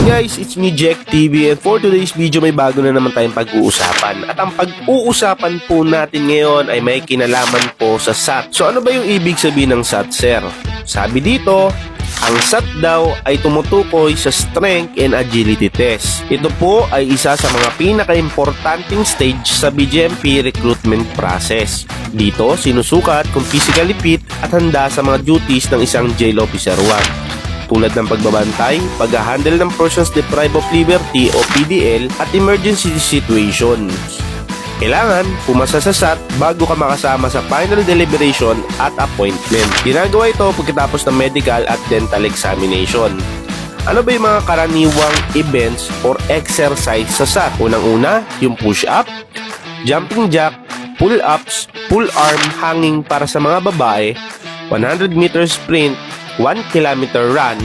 Guys, it's me Jack TV, and for today's video may bago na naman tayong pag-uusapan. At ang pag-uusapan po natin ngayon ay may kinalaman po sa SAT. So ano ba yung ibig sabihin ng SAT, sir? Sabi dito, ang SAT daw ay tumutukoy sa Strength and Agility Test. Ito po ay isa sa mga pinaka-importanting stage sa BGMP recruitment process. Dito, sinusukat kung physically fit at handa sa mga duties ng isang jail officer 1. Tulad ng pagbabantay, pag-handle ng persons deprived of liberty o PDL at emergency situations. Kailangan pumasa sa SAT bago ka makasama sa final deliberation at appointment. Ginagawa ito pagkatapos ng medical at dental examination. Ano ba yung mga karaniwang events or exercise sa SAT? Unang-una, yung push-up, jumping jack, pull-ups, pull-arm hanging para sa mga babae, 100 meter sprint, 1 kilometer run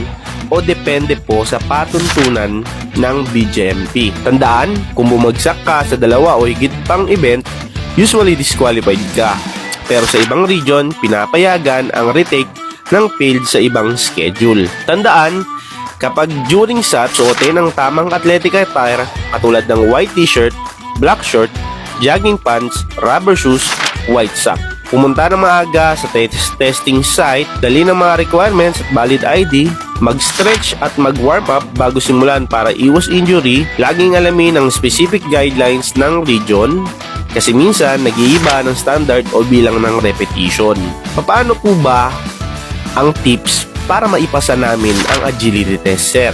o depende po sa patuntunan ng BGMP. Tandaan, kung bumagsak ka sa dalawa o higit pang event, usually disqualified ka. Pero sa ibang region, pinapayagan ang retake ng field sa ibang schedule. Tandaan, kapag during SAT, suotin ang tamang athletic attire katulad ng white t-shirt, black short, jogging pants, rubber shoes, white sock. Pumunta ng maaga sa testing site, dali ng mga requirements at valid ID, mag-stretch at mag-warm up bago simulan para iwas injury, laging alamin ang specific guidelines ng region kasi minsan nag-iiba ng standard o bilang ng repetition. Paano po ba ang tips para maipasa namin ang agility test, sir?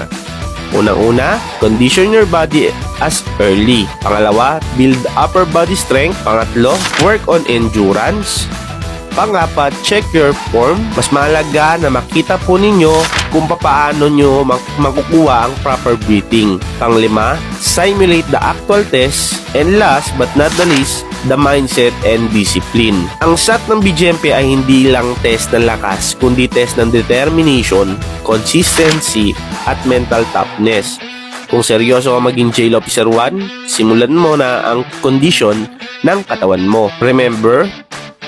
Unang-una, condition your body as early. Pangalawa, build upper body strength. Pangatlo, work on endurance. Pangapat, check your form. Mas mahalaga na makita po ninyo kung paano nyo makukuha ang proper breathing. Panglima, simulate the actual test. And last but not the least, the mindset and discipline. Ang SAT ng BGMP ay hindi lang test ng lakas, kundi test ng determination, consistency, at mental toughness. Kung seryoso ka maging jail officer 1, simulan mo na ang condition ng katawan mo. Remember,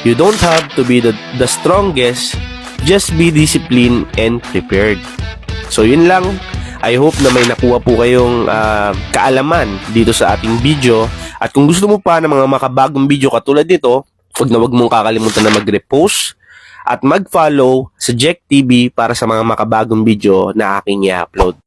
you don't have to be the strongest, just be disciplined and prepared. So yun lang. I hope na may nakuha po kayong kaalaman dito sa ating video. At kung gusto mo pa ng mga makabagong video katulad nito, wag mong kakalimutan na mag-repost at mag-follow sa Jack TV para sa mga makabagong video na aking i-upload.